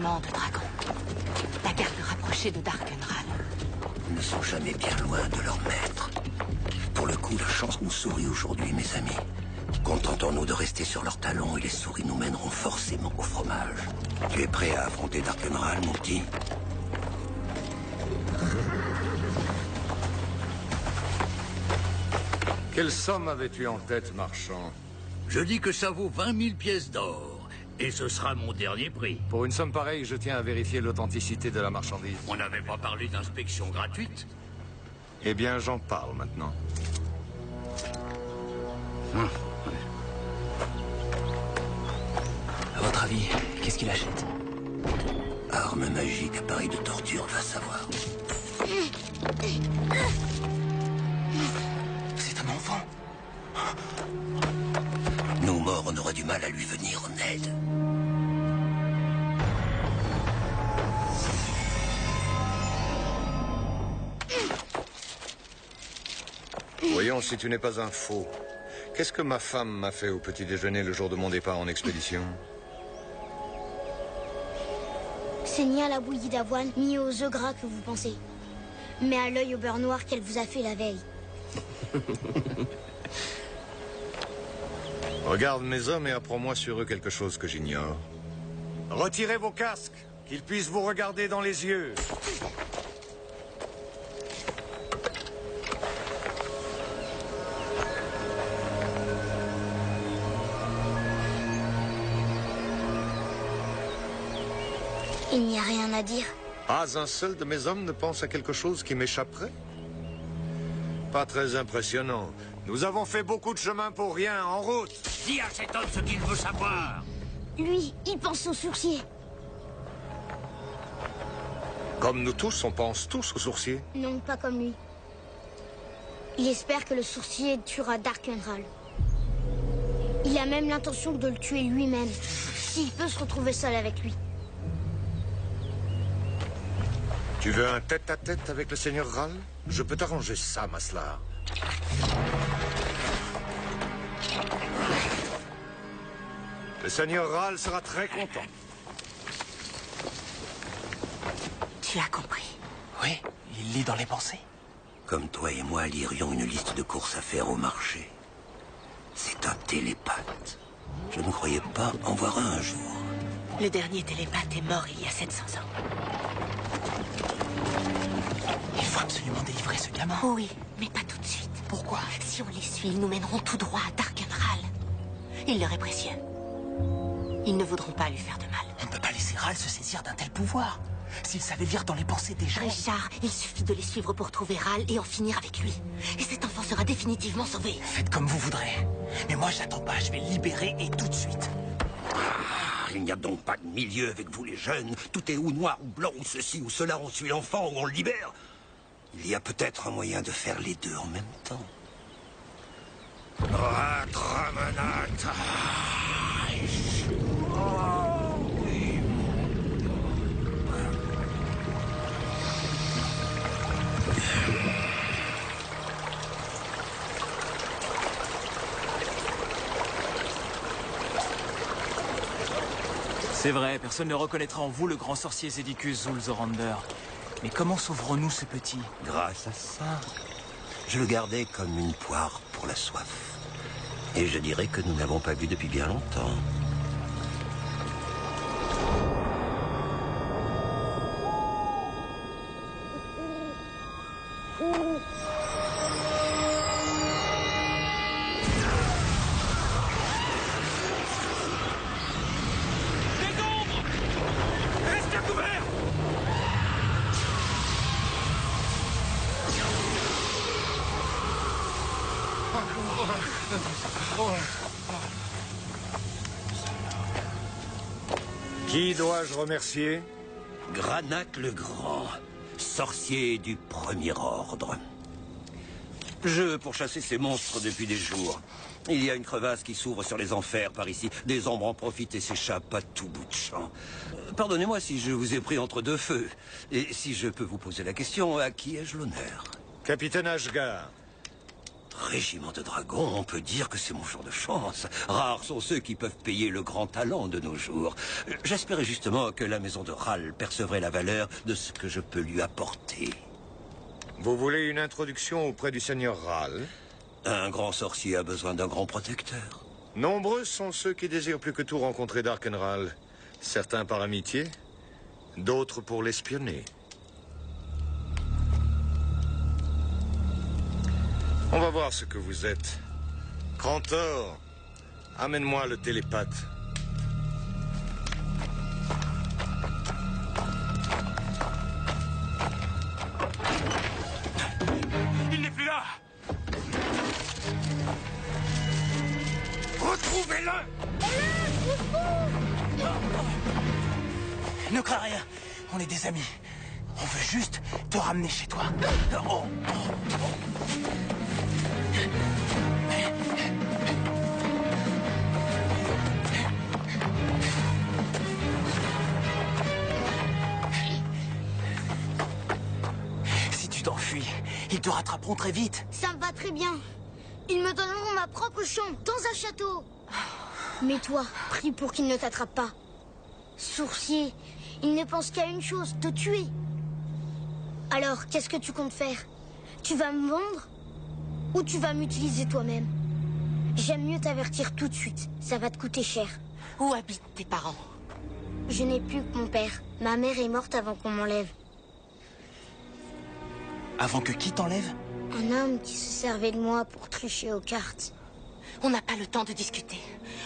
régiment de dragons. La garde rapprochée de Darkenral. Ils ne sont jamais bien loin de leur maître. Pour le coup, la chance nous sourit aujourd'hui, mes amis. Contentons-nous de rester sur leurs talons et les souris nous mèneront forcément au fromage. Tu es prêt à affronter Darkenral, mon petit? Quelle somme avais-tu en tête, marchand? Je dis que ça vaut 20 000 pièces d'or. Et ce sera mon dernier prix. Pour une somme pareille, je tiens à vérifier l'authenticité de la marchandise. On n'avait pas parlé d'inspection gratuite? Eh bien, j'en parle maintenant. À votre avis, qu'est-ce qu'il achète? Arme magique, appareil de torture, va savoir. C'est un enfant. Nous, morts, on aurait du mal à lui venir en aide. Voyons si tu n'es pas un faux. Qu'est-ce que ma femme m'a fait au petit déjeuner le jour de mon départ en expédition? C'est ni à la bouillie d'avoine, ni aux œufs gras que vous pensez. Mais à l'œil au beurre noir qu'elle vous a fait la veille. Regarde mes hommes et apprends-moi sur eux quelque chose que j'ignore. Retirez vos casques, qu'ils puissent vous regarder dans les yeux. Il n'y a rien à dire. Pas un seul de mes hommes ne pense à quelque chose qui m'échapperait? Pas très impressionnant. Nous avons fait beaucoup de chemin pour rien, en route. Dis à cet homme ce qu'il veut savoir. Lui, il pense aux sourciers. Comme nous tous, on pense tous aux sourciers. Non, pas comme lui. Il espère que le sourcier tuera Darkenral. Il a même l'intention de le tuer lui-même, s'il peut se retrouver seul avec lui. Tu veux un tête-à-tête avec le seigneur Ral? Je peux t'arranger ça, Maslar. Le seigneur Ral sera très content. Tu as compris. Oui, il lit dans les pensées. Comme toi et moi lirions une liste de courses à faire au marché. C'est un télépathe. Je ne croyais pas en voir un jour. Le dernier télépathe est mort il y a 700 ans. Il faut absolument délivrer ce gamin. Oui, mais pas tout de suite. Pourquoi? Si on les suit, ils nous mèneront tout droit à Darkenral. Il leur est précieux. Ils ne voudront pas lui faire de mal. On ne peut pas laisser Ral se saisir d'un tel pouvoir. S'il savait lire dans les pensées des gens... Richard, il suffit de les suivre pour trouver Ral et en finir avec lui. Et cet enfant sera définitivement sauvé. Faites comme vous voudrez. Mais moi, j'attends pas. Je vais le libérer et tout de suite. Il n'y a donc pas de milieu avec vous les jeunes. Tout est ou noir ou blanc ou ceci ou cela. On suit l'enfant ou on le libère. Il y a peut-être un moyen de faire les deux en même temps. C'est vrai, personne ne reconnaîtra en vous le grand sorcier Zedicus Zulzorander. Mais comment sauverons-nous ce petit? Grâce à ça, je le gardais comme une poire pour la soif. Et je dirais que nous n'avons pas vu depuis bien longtemps. Qui dois-je remercier? Granat le Grand, sorcier du premier ordre. Je pourchassais ces monstres depuis des jours. Il y a une crevasse qui s'ouvre sur les enfers par ici. Des ombres en profitent et s'échappent à tout bout de champ. Pardonnez-moi si je vous ai pris entre deux feux. Et si je peux vous poser la question, à qui ai-je l'honneur? Capitaine Ashgar. régiment de dragons, on peut dire que c'est mon jour de chance. Rares sont ceux qui peuvent payer le grand talent de nos jours. J'espérais justement que la maison de Ral percevrait la valeur de ce que je peux lui apporter. Vous voulez une introduction auprès du seigneur Ral? Un grand sorcier a besoin d'un grand protecteur. Nombreux sont ceux qui désirent plus que tout rencontrer Darkenral. Certains par amitié, d'autres pour l'espionner. On va voir ce que vous êtes. Crantor, amène-moi le télépathe. Il n'est plus là! Retrouvez-le! Ne crains rien, on est des amis. On veut juste te ramener chez toi. Oh. Si tu t'enfuis, ils te rattraperont très vite. Ça me va très bien. Ils me donneront ma propre chambre dans un château. Mais toi, prie pour qu'ils ne t'attrapent pas. Sourcier, il ne pense qu'à une chose, te tuer. Alors, qu'est-ce que tu comptes faire? Tu vas me vendre? Ou tu vas m'utiliser toi-même? J'aime mieux t'avertir tout de suite. Ça va te coûter cher. Où habitent tes parents? Je n'ai plus que mon père. Ma mère est morte avant qu'on m'enlève. Avant que qui t'enlève? Un homme qui se servait de moi pour tricher aux cartes. On n'a pas le temps de discuter.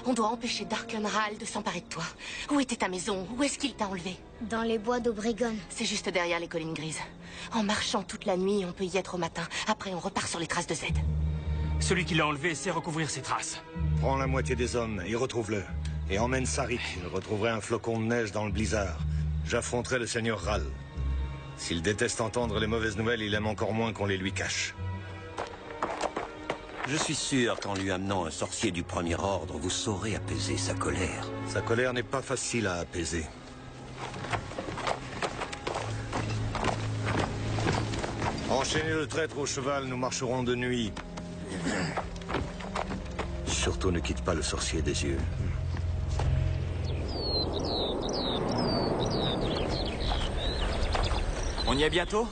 On doit empêcher Darkenral de s'emparer de toi. Où était ta maison? Où est-ce qu'il t'a enlevé? Dans les bois d'Obregon. C'est juste derrière les collines grises. En marchant toute la nuit, on peut y être au matin. Après, on repart sur les traces de Z. Celui qui l'a enlevé sait recouvrir ses traces. Prends la moitié des hommes et retrouve-le. Et emmène Sarik. Je retrouverai un flocon de neige dans le blizzard. J'affronterai le seigneur Ral. S'il déteste entendre les mauvaises nouvelles, il aime encore moins qu'on les lui cache. Je suis sûr qu'en lui amenant un sorcier du premier ordre, vous saurez apaiser sa colère. Sa colère n'est pas facile à apaiser. Enchaînez le traître au cheval, nous marcherons de nuit. Surtout ne quitte pas le sorcier des yeux. On y est bientôt?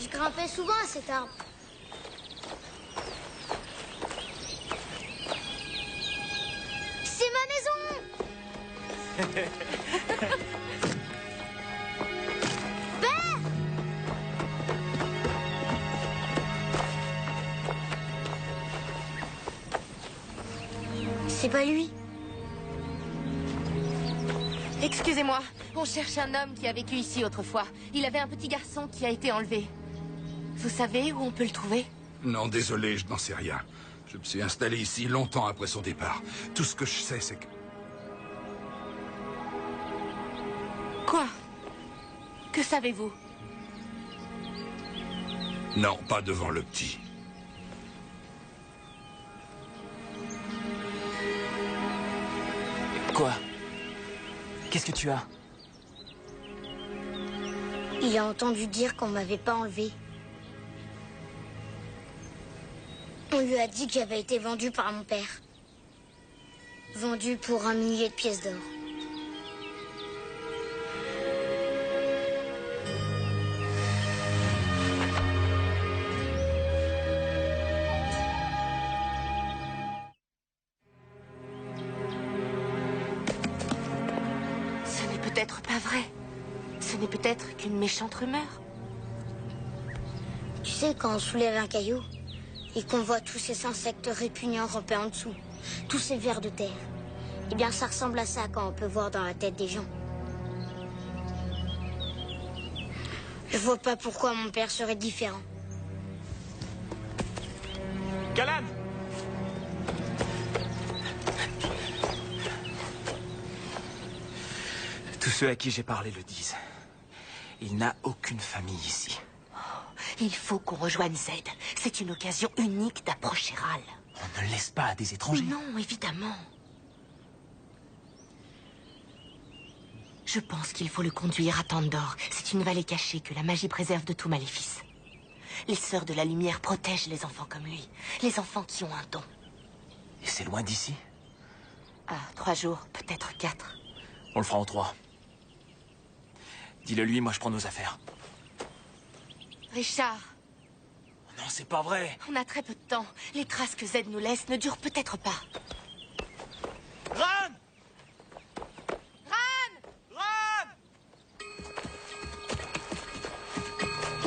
Je grimpais souvent à cet arbre. C'est ma maison! Père! C'est pas lui. Excusez-moi, on cherche un homme qui a vécu ici autrefois. Il avait un petit garçon qui a été enlevé. Vous savez où on peut le trouver? Non, désolé, je n'en sais rien. Je me suis installé ici longtemps après son départ. Tout ce que je sais, c'est que... Quoi? Que savez-vous? Non, pas devant le petit. Quoi? Qu'est-ce que tu as? Il a entendu dire qu'on m'avait pas enlevé. On lui a dit que j'avais été vendu par mon père. Vendu pour 1 millier de pièces d'or. Ce n'est peut-être pas vrai. Ce n'est peut-être qu'une méchante rumeur. Tu sais, quand on soulève un caillou et qu'on voit tous ces insectes répugnants ramper en dessous, tous ces vers de terre, eh bien ça ressemble à ça quand on peut voir dans la tête des gens. Je vois pas pourquoi mon père serait différent. Galan! Tous ceux à qui j'ai parlé le disent. Il n'a aucune famille ici. Il faut qu'on rejoigne Z. C'est une occasion unique d'approcher Ral. On ne laisse pas à des étrangers. Non, évidemment. Je pense qu'il faut le conduire à Tandor. C'est une vallée cachée que la magie préserve de tout maléfice. Les Sœurs de la Lumière protègent les enfants comme lui. Les enfants qui ont un don. Et c'est loin d'ici? Ah, 3 jours, peut-être 4. On le fera en 3. Dis-le lui, moi je prends nos affaires. Richard, Non, c'est pas vrai. on a très peu de temps. Les traces que Z nous laisse ne durent peut-être pas. Ran!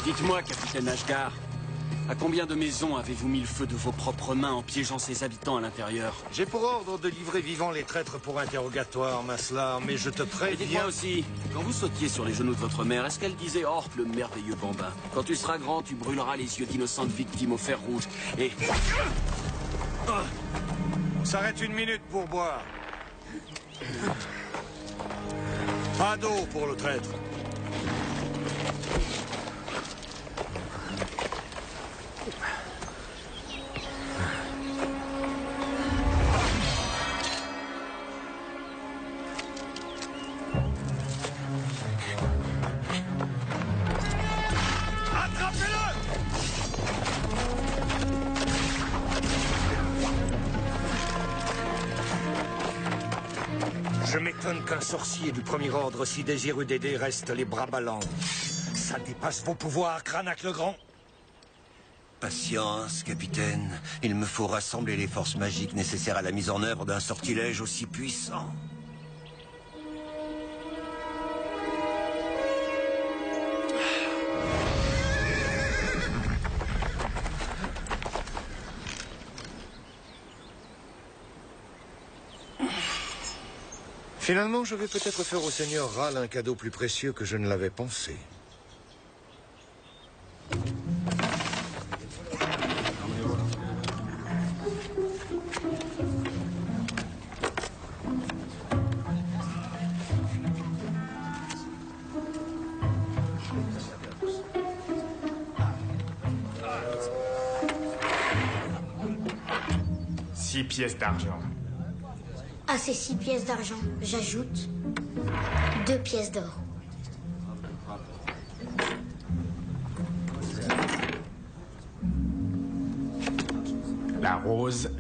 Dites-moi, capitaine Ashgar, à combien de maisons avez-vous mis le feu de vos propres mains en piégeant ses habitants à l'intérieur? J'ai pour ordre de livrer vivants les traîtres pour interrogatoire, Maslar, mais je te Et préviens... dites-moi aussi, quand vous sautiez sur les genoux de votre mère, est-ce qu'elle disait « Oh, le merveilleux bambin, quand tu seras grand, tu brûleras les yeux d'innocentes victimes au fer rouge et... » On s'arrête 1 minute pour boire. Pas d'eau pour le traître. Je m'étonne qu'un sorcier du premier ordre si désireux d'aider reste les bras ballants. Ça dépasse vos pouvoirs, Cranac le Grand. Patience, capitaine. Il me faut rassembler les forces magiques nécessaires à la mise en œuvre d'un sortilège aussi puissant. Finalement, je vais peut-être faire au Seigneur Ral un cadeau plus précieux que je ne l'avais pensé. Six pièces d'argent. À ces 6 pièces d'argent, j'ajoute 2 pièces d'or. La rose,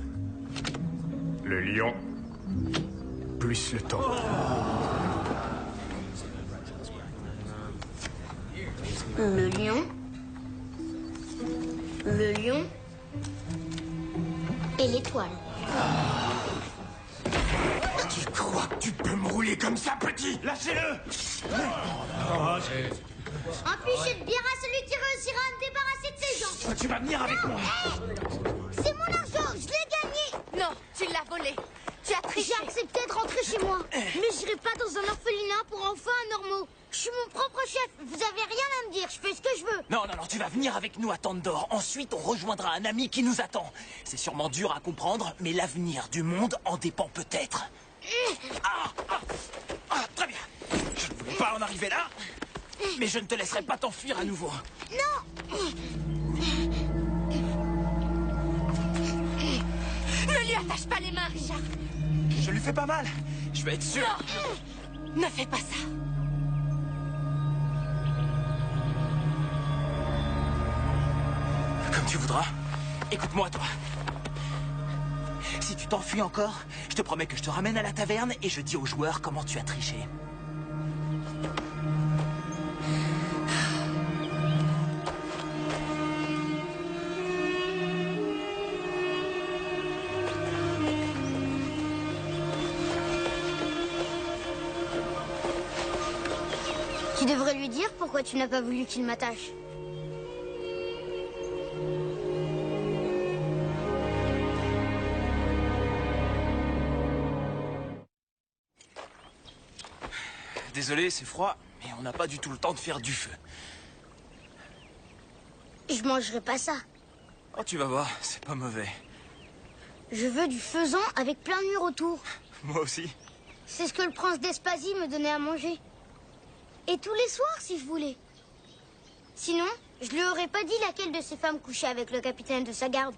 le lion, plus le taureau. Le lion, et l'étoile. Tu crois que tu peux me rouler comme ça, petit? Lâchez-le! Empêchez de bière à celui qui réussira à me débarrasser de ces gens. Tu vas venir avec moi. C'est mon argent, je l'ai gagné. Non, tu l'as volé. Tu as triché. J'ai accepté de rentrer chez moi. Mais j'irai pas dans un orphelinat pour enfants anormaux. Je suis mon propre chef. Vous avez rien à me dire. Je fais ce que je veux. Non, tu vas venir avec nous à Tandor. Ensuite, on rejoindra un ami qui nous attend. C'est sûrement dur à comprendre, mais l'avenir du monde en dépend peut-être. Très bien. Je ne voulais pas en arriver là, mais je ne te laisserai pas t'enfuir à nouveau. Non. Ne lui attache pas les mains, Richard. Je lui fais pas mal. Je vais être sûr. Non, ne fais pas ça. Comme tu voudras. Écoute-moi, toi. Si tu t'enfuis encore, je te promets que je te ramène à la taverne et je dis aux joueurs comment tu as triché. Tu devrais lui dire pourquoi tu n'as pas voulu qu'il m'attache. Désolé, c'est froid, mais on n'a pas du tout le temps de faire du feu. Je mangerai pas ça. Oh, tu vas voir, c'est pas mauvais. Je veux du faisan avec plein de murs autour. Moi aussi. C'est ce que le prince d'Espasie me donnait à manger. Et tous les soirs, si je voulais. Sinon, je lui aurais pas dit laquelle de ces femmes couchait avec le capitaine de sa garde.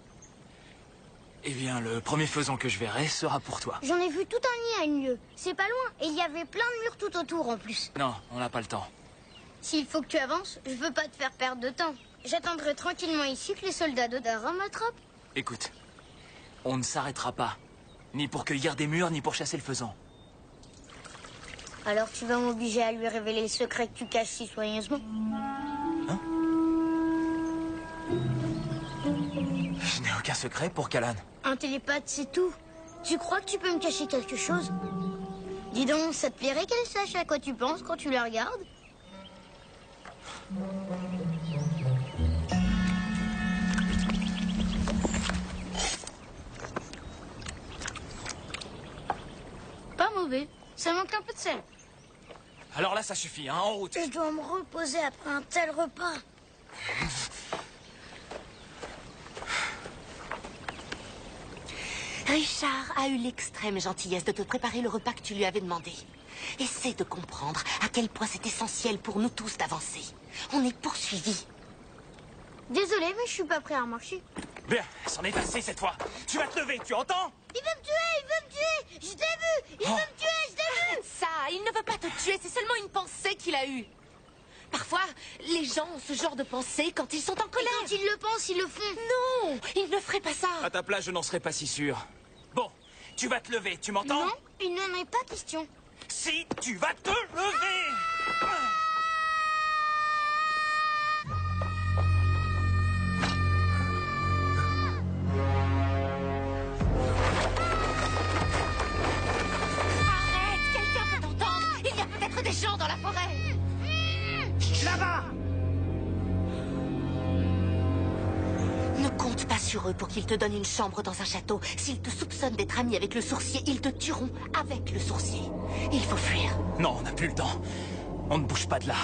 Eh bien, le premier faisan que je verrai sera pour toi. J'en ai vu tout un nid à une lieue. C'est pas loin. Et il y avait plein de murs tout autour en plus. Non, on n'a pas le temps. S'il faut que tu avances, je veux pas te faire perdre de temps. J'attendrai tranquillement ici que les soldats d'Odara m'attrapent. Écoute, on ne s'arrêtera pas. Ni pour cueillir des murs, ni pour chasser le faisan. Alors tu vas m'obliger à lui révéler le secret que tu caches si soigneusement. Hein? Je n'ai aucun secret pour Kalan. Un télépathe, c'est tout. Tu crois que tu peux me cacher quelque chose? Dis donc, ça te plairait qu'elle sache à quoi tu penses quand tu la regardes? Pas mauvais. Ça manque un peu de sel. Alors là, ça suffit, hein, en route. Je dois me reposer après un tel repas. Richard a eu l'extrême gentillesse de te préparer le repas que tu lui avais demandé. Essaie de comprendre à quel point c'est essentiel pour nous tous d'avancer. On est poursuivis. Désolé, mais je suis pas prêt à marcher. Bien, c'en est assez cette fois. Tu vas te lever, tu entends? Il veut me tuer, il veut me tuer. Je t'ai vu, il veut me tuer, je t'ai vu. Arrête ça, il ne veut pas te tuer, c'est seulement une pensée qu'il a eue. Parfois, les gens ont ce genre de pensée quand ils sont en colère. Et quand ils le pensent, ils le font. Non, ils ne feraient pas ça. À ta place, je n'en serais pas si sûr. Bon, tu vas te lever, tu m'entends? Non, il n'en est pas question. Si, tu vas te lever! Arrête, quelqu'un peut t'entendre. Il y a peut-être des gens dans la forêt. Là-bas! Ne compte pas sur eux pour qu'ils te donnent une chambre dans un château. S'ils te soupçonnent d'être ami avec le sourcier, ils te tueront avec le sourcier. Il faut fuir. Non, on n'a plus le temps. On ne bouge pas de là.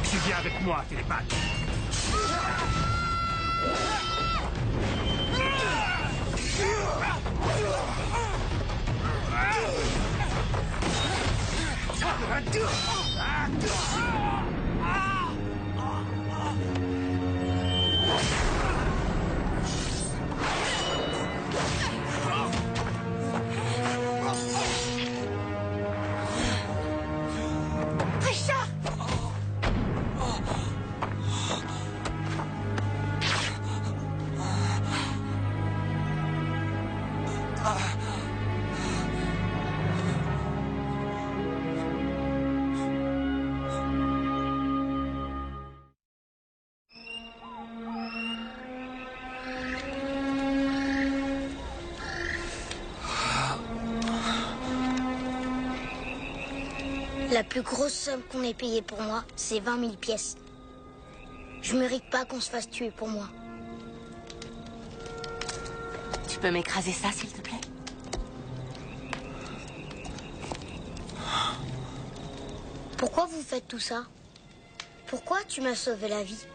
Tu viens avec moi, télépathe. Richard! La plus grosse somme qu'on ait payée pour moi, c'est 20 000 pièces. Je mérite pas qu'on se fasse tuer pour moi. Tu peux m'écraser ça, s'il te plaît? Pourquoi vous faites tout ça? Pourquoi tu m'as sauvé la vie?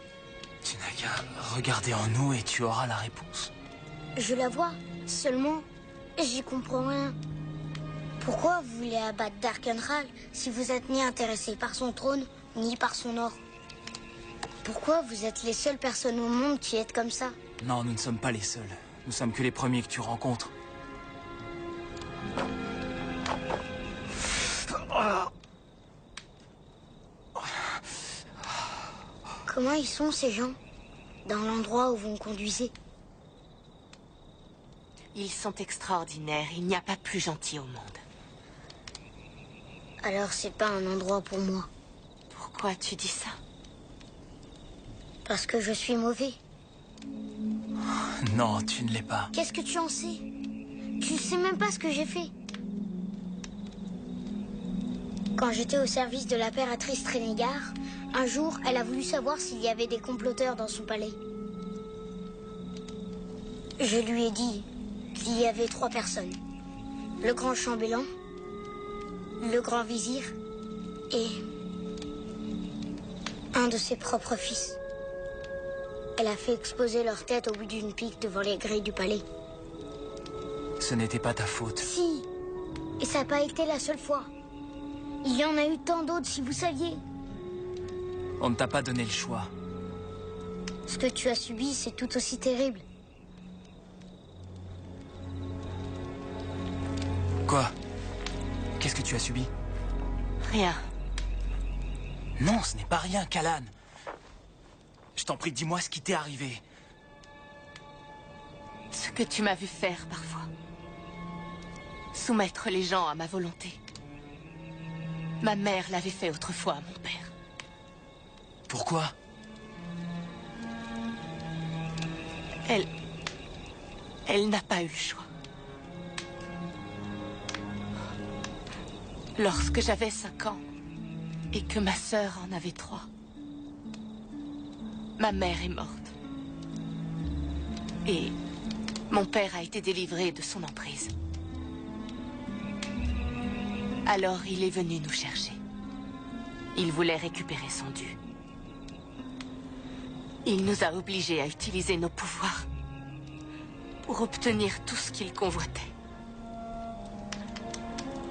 Tu n'as qu'à regarder en nous et tu auras la réponse. Je la vois, seulement j'y comprends rien. Pourquoi vous voulez abattre Darkenral si vous êtes ni intéressé par son trône, ni par son or? Pourquoi vous êtes les seules personnes au monde qui êtes comme ça? Non, nous ne sommes pas les seuls. Nous sommes que les premiers que tu rencontres. Comment ils sont ces gens? Dans l'endroit où vous me conduisez? Ils sont extraordinaires. Il n'y a pas plus gentil au monde. Alors c'est pas un endroit pour moi. Pourquoi tu dis ça? Parce que je suis mauvais. Non, tu ne l'es pas. Qu'est-ce que tu en sais? Tu ne sais même pas ce que j'ai fait. Quand j'étais au service de l'impératrice Trenegar, un jour, elle a voulu savoir s'il y avait des comploteurs dans son palais. Je lui ai dit qu'il y avait 3 personnes. Le grand chambellan, le grand vizir et un de ses propres fils. Elle a fait exploser leur tête au bout d'une pique devant les grilles du palais. Ce n'était pas ta faute. Si, et ça n'a pas été la seule fois. Il y en a eu tant d'autres, si vous saviez. On ne t'a pas donné le choix. Ce que tu as subi, c'est tout aussi terrible. Quoi? Qu'est-ce que tu as subi? Rien. Non, ce n'est pas rien, Callan. Je t'en prie, dis-moi ce qui t'est arrivé. Ce que tu m'as vu faire parfois. Soumettre les gens à ma volonté. Ma mère l'avait fait autrefois à mon père. Pourquoi? Elle n'a pas eu le choix. Lorsque j'avais 5 ans, et que ma sœur en avait 3, ma mère est morte. Et mon père a été délivré de son emprise. Alors il est venu nous chercher. Il voulait récupérer son dû. Il nous a obligés à utiliser nos pouvoirs pour obtenir tout ce qu'il convoitait.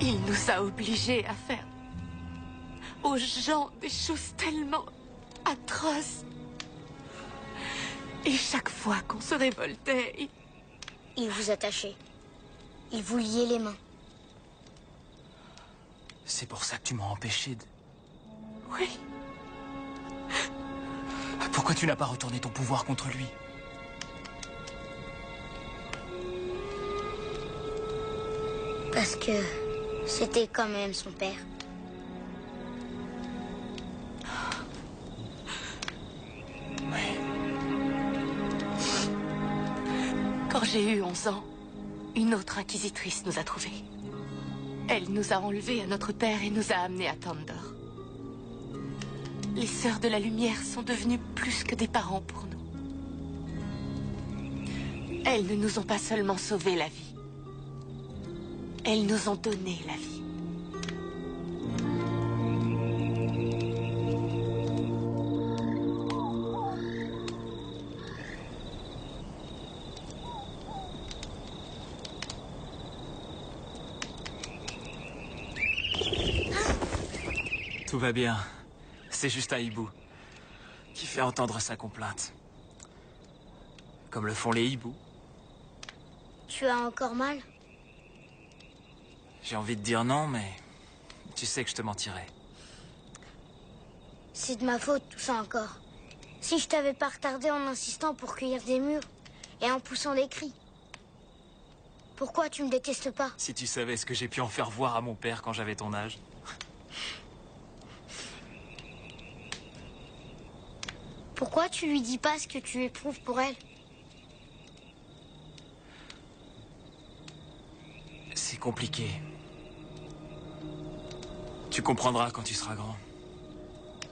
Il nous a obligés à faire aux gens des choses tellement atroces. Et chaque fois qu'on se révoltait, Il vous attachait. Il vous liait les mains. C'est pour ça que tu m'as empêché de... Oui. Pourquoi tu n'as pas retourné ton pouvoir contre lui? Parce que c'était quand même son père. Quand j'ai eu 11 ans, une autre inquisitrice nous a trouvés. Elle nous a enlevés à notre père et nous a amenés à Tandor. Les Sœurs de la Lumière sont devenues plus que des parents pour nous. Elles ne nous ont pas seulement sauvé la vie. Elles nous ont donné la vie. Tout va bien. C'est juste un hibou qui fait entendre sa complainte. Comme le font les hiboux. Tu as encore mal? J'ai envie de dire non, mais tu sais que je te mentirais. C'est de ma faute, tout ça encore. Si je t'avais pas retardé en insistant pour cueillir des murs et en poussant des cris. Pourquoi tu me détestes pas? Si tu savais ce que j'ai pu en faire voir à mon père quand j'avais ton âge. Pourquoi tu lui dis pas ce que tu éprouves pour elle? C'est compliqué. Tu comprendras quand tu seras grand.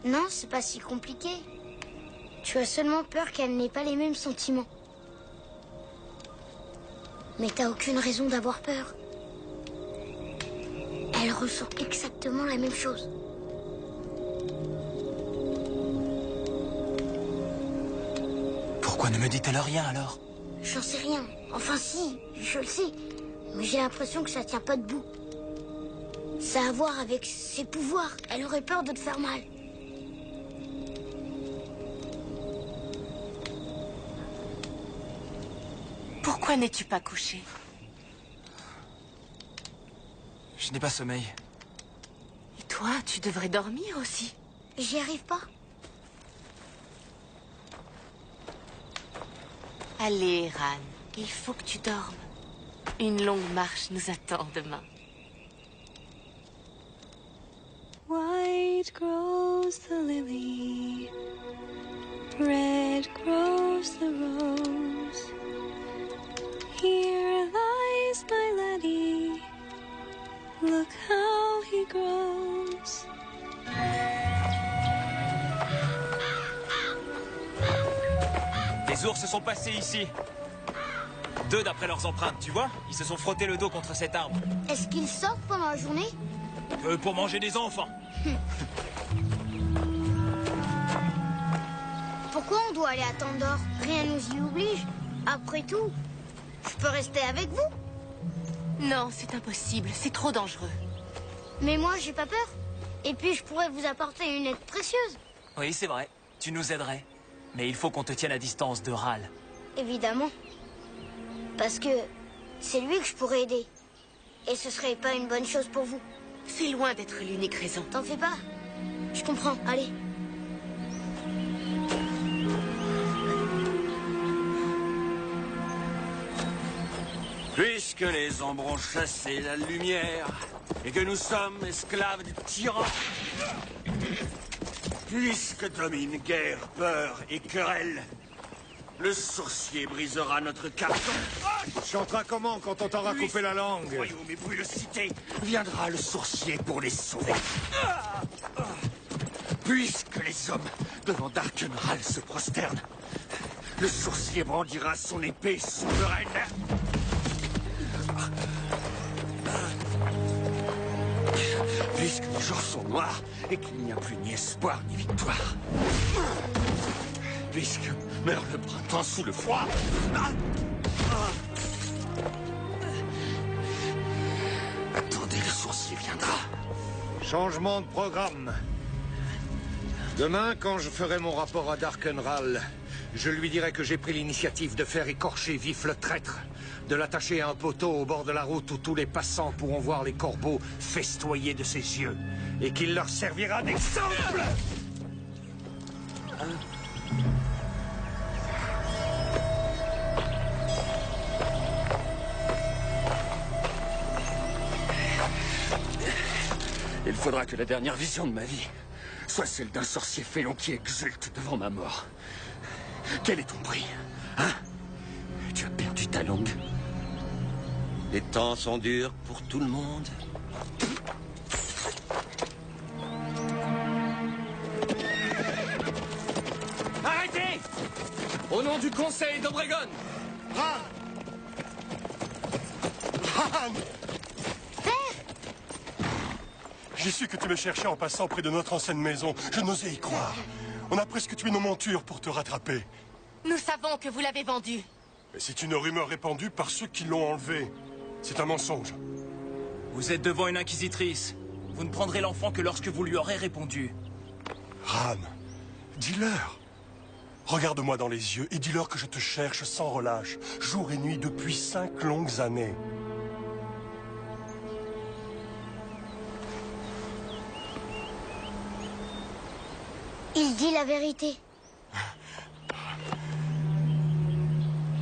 Non, c'est pas si compliqué. Tu as seulement peur qu'elle n'ait pas les mêmes sentiments. Mais t'as aucune raison d'avoir peur. Elle ressent exactement la même chose. Pourquoi ne me dit-elle rien alors? J'en sais rien. Enfin si, je le sais. Mais j'ai l'impression que ça tient pas debout. Ça a à voir avec ses pouvoirs. Elle aurait peur de te faire mal. Pourquoi n'es-tu pas couché? Je n'ai pas sommeil. Et toi, tu devrais dormir aussi. J'y arrive pas. Allez, Ran, il faut que tu dormes. Une longue marche nous attend demain. White grows the lily, red grows the rose. Here lies my laddie, look how he grows. Les ours sont passés ici. 2 d'après leurs empreintes, tu vois? Ils se sont frottés le dos contre cet arbre. Est-ce qu'ils sortent pendant la journée? Pour manger des enfants. Pourquoi on doit aller à Tandor? Rien nous y oblige. Après tout, je peux rester avec vous? Non, c'est impossible. C'est trop dangereux. Mais moi, j'ai pas peur. Et puis, je pourrais vous apporter une aide précieuse. Oui, c'est vrai. Tu nous aiderais. Mais il faut qu'on te tienne à distance de Ral. Évidemment. Parce que c'est lui que je pourrais aider. Et ce serait pas une bonne chose pour vous. C'est loin d'être l'unique raison. T'en fais pas. Je comprends. Allez. Puisque les ombres ont chassé la lumière, et que nous sommes esclaves du tyran, puisque domine guerre, peur et querelle, le sorcier brisera notre carton. Tu chanteras comment quand on t'aura coupé la langue? Royaume et brûle cité, viendra le sorcier pour les sauver. Puisque les hommes devant Darkenral se prosternent, le sorcier brandira son épée souveraine. Puisque les jours sont noirs et qu'il n'y a plus ni espoir ni victoire. Puisque meurt le printemps sous le froid. Attendez, le sorcier viendra. Changement de programme. Demain, quand je ferai mon rapport à Darkenral, je lui dirai que j'ai pris l'initiative de faire écorcher vif le traître, de l'attacher à un poteau au bord de la route où tous les passants pourront voir les corbeaux festoyer de ses yeux, et qu'il leur servira d'exemple. Il faudra que la dernière vision de ma vie soit celle d'un sorcier félon qui exulte devant ma mort. Quel est ton prix, hein? Tu as perdu ta langue. Les temps sont durs pour tout le monde. Arrêtez! Au nom du Conseil d'Obregon! J'ai su que tu me cherchais en passant près de notre ancienne maison. Je n'osais y croire. On a presque tué nos montures pour te rattraper. Nous savons que vous l'avez vendu. Mais c'est une rumeur répandue par ceux qui l'ont enlevé. C'est un mensonge. Vous êtes devant une inquisitrice. Vous ne prendrez l'enfant que lorsque vous lui aurez répondu. Ran, dis-leur. Regarde-moi dans les yeux et dis-leur que je te cherche sans relâche, jour et nuit depuis 5 longues années. Il dit la vérité.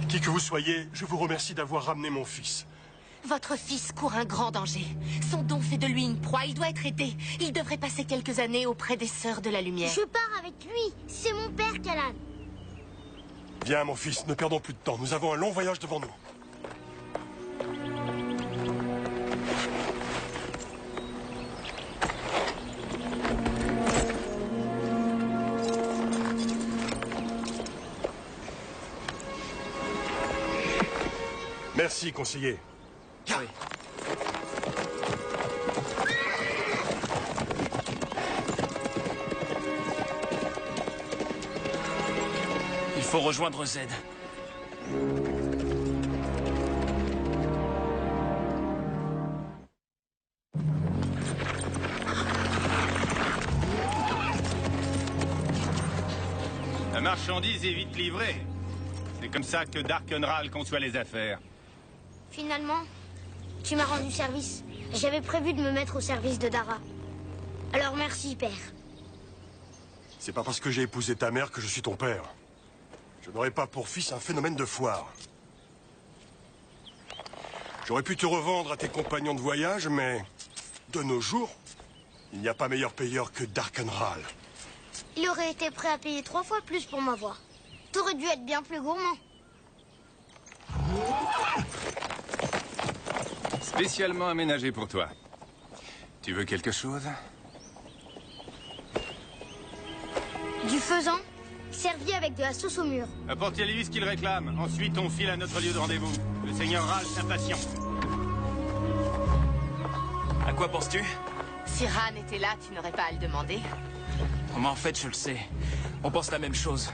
Qui que vous soyez, je vous remercie d'avoir ramené mon fils. Votre fils court un grand danger. Son don fait de lui une proie. Il doit être aidé. Il devrait passer quelques années auprès des Sœurs de la Lumière. Je pars avec lui. C'est mon père, Kalan. Viens, mon fils, ne perdons plus de temps. Nous avons un long voyage devant nous. Merci, conseiller. Oui. Il faut rejoindre Z. La marchandise est vite livrée. C'est comme ça que Darkenral conçoit les affaires. Finalement, tu m'as rendu service. J'avais prévu de me mettre au service de Dara. Alors merci, père. C'est pas parce que j'ai épousé ta mère que je suis ton père. Je n'aurai pas pour fils un phénomène de foire. J'aurais pu te revendre à tes compagnons de voyage, mais de nos jours, il n'y a pas meilleur payeur que Darkenral. Il aurait été prêt à payer 3 fois plus pour m'avoir. T'aurais dû être bien plus gourmand. Spécialement aménagé pour toi. Tu veux quelque chose? Du faisan, servi avec de la sauce au mur. Apportez-lui ce qu'il réclame. Ensuite, on file à notre lieu de rendez-vous. Le seigneur Ral s'impatiente. À quoi penses-tu? Si Ran était là, tu n'aurais pas à le demander. Mais en fait, je le sais. On pense la même chose.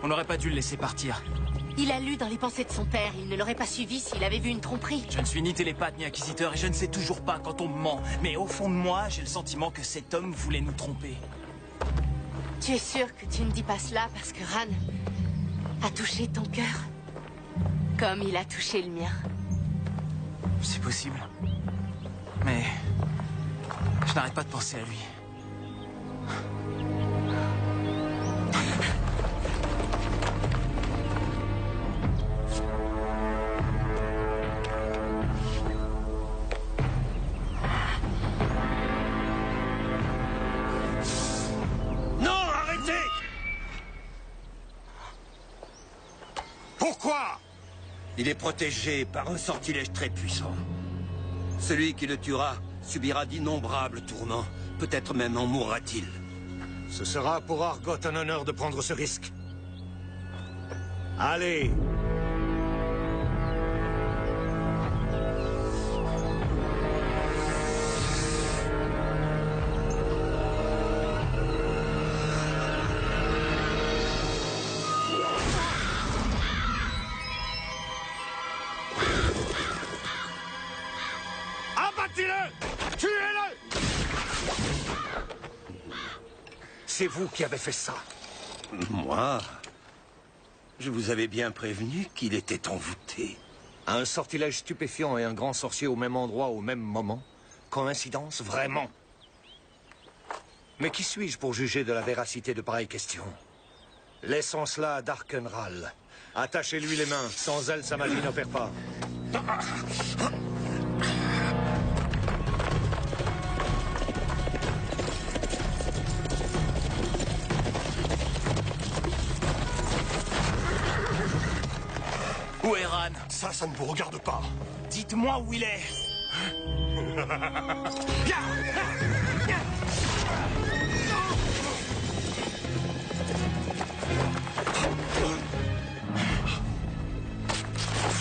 On n'aurait pas dû le laisser partir. Il a lu dans les pensées de son père. Il ne l'aurait pas suivi s'il avait vu une tromperie. Je ne suis ni télépathe ni inquisiteur et je ne sais toujours pas quand on me ment. Mais au fond de moi, j'ai le sentiment que cet homme voulait nous tromper. Tu es sûr que tu ne dis pas cela parce que Ran a touché ton cœur? Comme il a touché le mien. C'est possible. Mais... je n'arrête pas de penser à lui. Non, arrêtez! Pourquoi? Il est protégé par un sortilège très puissant. Celui qui le tuera subira d'innombrables tourments. Peut-être même en mourra-t-il. Ce sera pour Argot un honneur de prendre ce risque. Allez! Abattez-le! Tuez-le! C'est vous qui avez fait ça. Moi? Je vous avais bien prévenu qu'il était envoûté. Un sortilège stupéfiant et un grand sorcier au même endroit au même moment? Coïncidence, vraiment? Mais qui suis-je pour juger de la véracité de pareilles questions? Laissons cela à Darkenral. Attachez-lui les mains. Sans elle, sa magie n'opère pas. Où est Ran? Ça ne vous regarde pas. Dites-moi où il est.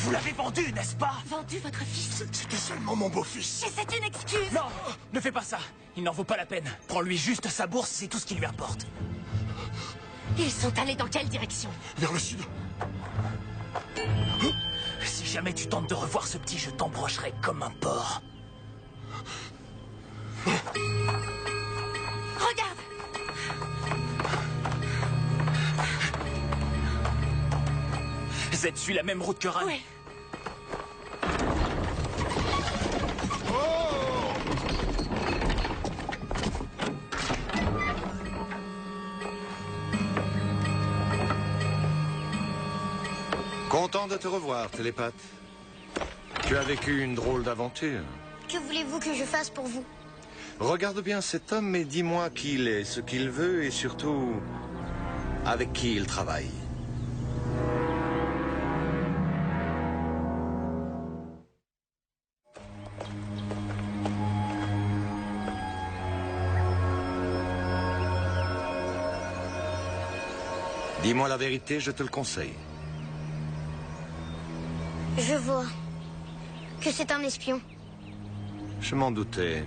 Vous l'avez vendu, n'est-ce pas? Vendu votre fils? C'était seulement mon beau-fils. Et c'est une excuse! Non, ne fais pas ça. Il n'en vaut pas la peine. Prends-lui juste sa bourse, c'est tout ce qu'il lui importe. Ils sont allés dans quelle direction? Vers le sud. Si jamais tu tentes de revoir ce petit, je t'embrocherai comme un porc. Regarde! Z suit la même route que Ran. Oui. Content de te revoir, télépathe. Tu as vécu une drôle d'aventure. Que voulez-vous que je fasse pour vous? Regarde bien cet homme et dis-moi qui il est, ce qu'il veut et surtout avec qui il travaille. Dis-moi la vérité, je te le conseille. Je vois que c'est un espion. Je m'en doutais.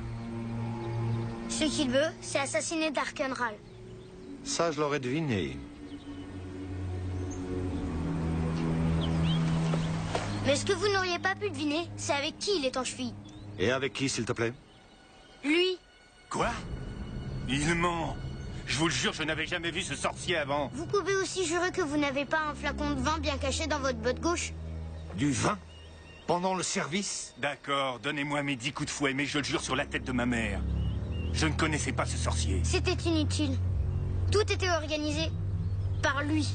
Ce qu'il veut, c'est assassiner Darkenral. Ça, je l'aurais deviné. Mais ce que vous n'auriez pas pu deviner, c'est avec qui il est en cheville. Et avec qui, s'il te plaît? Lui. Quoi? Il ment. Je vous le jure, je n'avais jamais vu ce sorcier avant. Vous pouvez aussi jurer que vous n'avez pas un flacon de vin bien caché dans votre botte gauche. Du vin? Pendant le service? D'accord, donnez-moi mes 10 coups de fouet, mais je le jure sur la tête de ma mère. Je ne connaissais pas ce sorcier. C'était inutile. Tout était organisé par lui.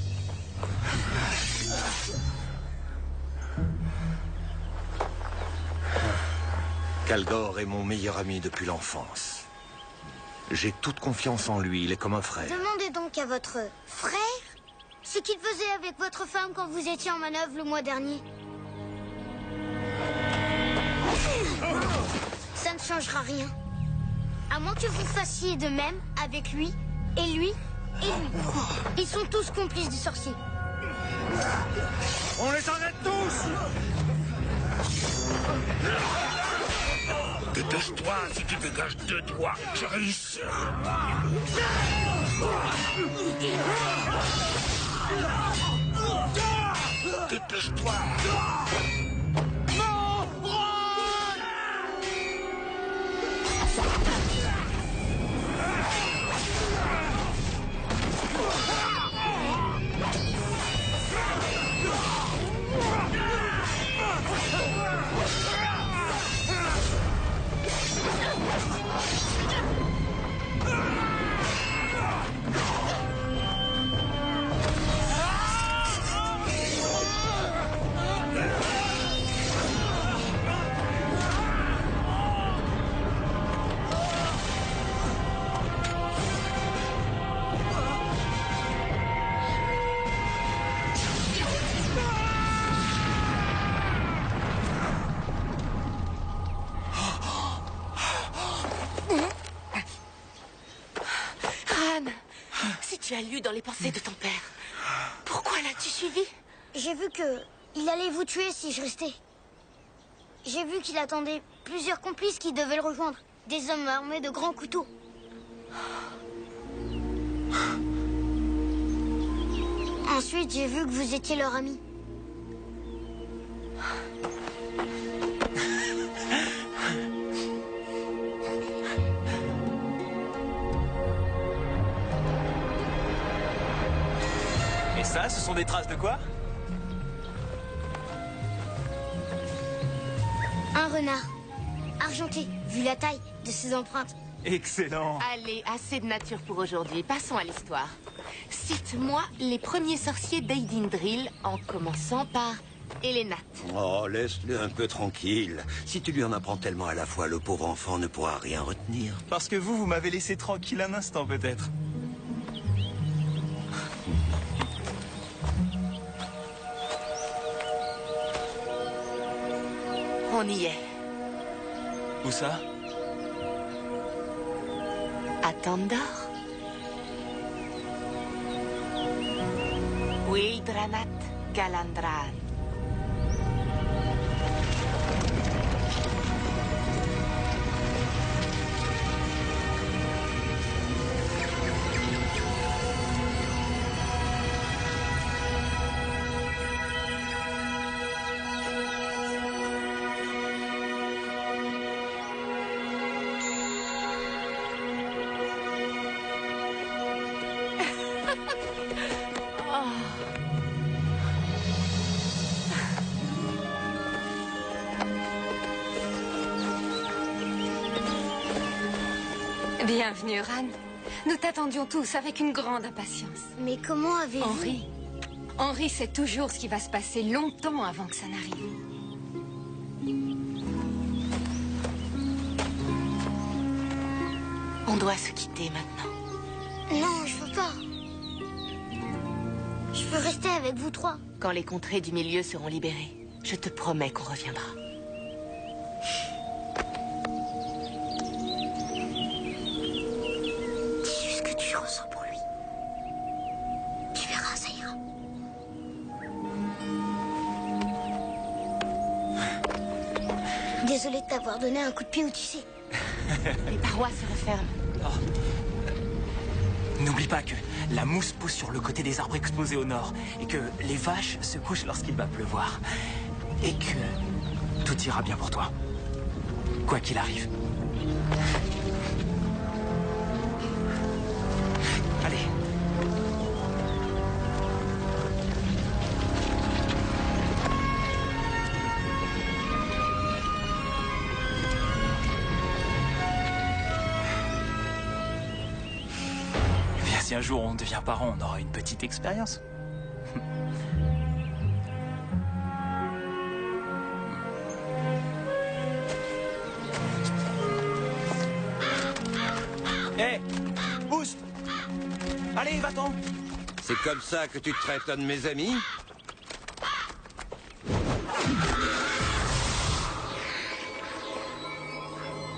Kalgor est mon meilleur ami depuis l'enfance. J'ai toute confiance en lui, il est comme un frère. Demandez donc à votre frère ce qu'il faisait avec votre femme quand vous étiez en manœuvre le mois dernier. Ça ne changera rien. À moins que vous fassiez de même avec lui, et lui, et lui. Ils sont tous complices du sorcier. On les arrête tous! Dépêche-toi, si tu dégages 2 doigts, je réussis. Dépêche-toi. Si tu as lu dans les pensées de ton père, pourquoi l'as-tu suivi? J'ai vu que il allait vous tuer si je restais. J'ai vu qu'il attendait plusieurs complices qui devaient le rejoindre. Des hommes armés de grands couteaux. Ensuite, j'ai vu que vous étiez leur ami. Et ça, ce sont des traces de quoi? Un renard. Argenté, vu la taille de ses empreintes. Excellent. Allez, assez de nature pour aujourd'hui. Passons à l'histoire. Cite-moi les premiers sorciers d'Eidindril, en commençant par Elenat. Oh, laisse-le un peu tranquille. Si tu lui en apprends tellement à la fois, le pauvre enfant ne pourra rien retenir. Parce que vous m'avez laissé tranquille un instant, peut-être. On y est. Où ça? À Tandor. Wildranat Galandran. Bienvenue, Ran. Nous t'attendions tous avec une grande impatience. Mais comment avez-vous... Henri sait toujours ce qui va se passer longtemps avant que ça n'arrive. On doit se quitter maintenant. Non, je veux pas. Je veux rester avec vous trois. Quand les contrées du milieu seront libérées, je te promets qu'on reviendra. Dis juste ce que tu ressens pour lui. Tu verras, ça ira. Désolée de t'avoir donné un coup de pied où tu sais. Les parois se referment. Oh. N'oublie pas que la mousse pousse sur le côté des arbres exposés au nord et que les vaches se couchent lorsqu'il va pleuvoir. Et que tout ira bien pour toi. Quoi qu'il arrive. Allez. Eh bien, si un jour on devient parent, on aura une petite expérience. Hé, Boost! Allez, va-t'en! C'est comme ça que tu traites un de mes amis?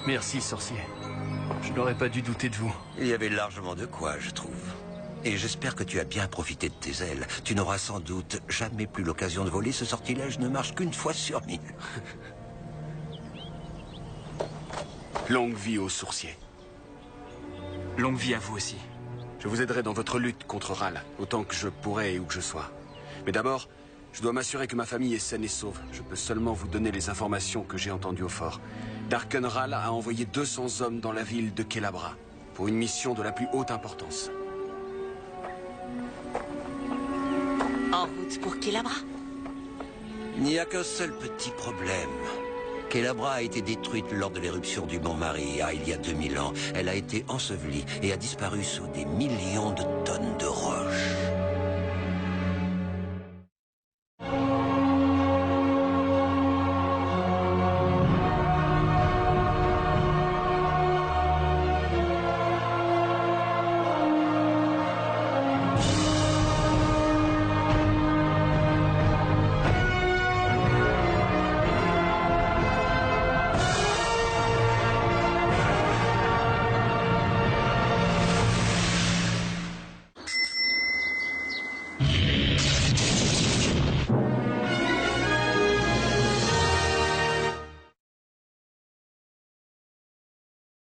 Merci, sorcier. Je n'aurais pas dû douter de vous. Il y avait largement de quoi, je trouve. Et j'espère que tu as bien profité de tes ailes. Tu n'auras sans doute jamais plus l'occasion de voler. Ce sortilège ne marche qu'une fois sur 1000. Longue vie aux sourciers. Longue vie à vous aussi. Je vous aiderai dans votre lutte contre Ral, autant que je pourrai et où que je sois. Mais d'abord, je dois m'assurer que ma famille est saine et sauve. Je peux seulement vous donner les informations que j'ai entendues au fort. Darken Ral a envoyé 200 hommes dans la ville de Kelabra, pour une mission de la plus haute importance. En route pour Kelabra? Il n'y a qu'un seul petit problème. Kelabra a été détruite lors de l'éruption du Mont Maria il y a 2000 ans. Elle a été ensevelie et a disparu sous des millions de tonnes de roches.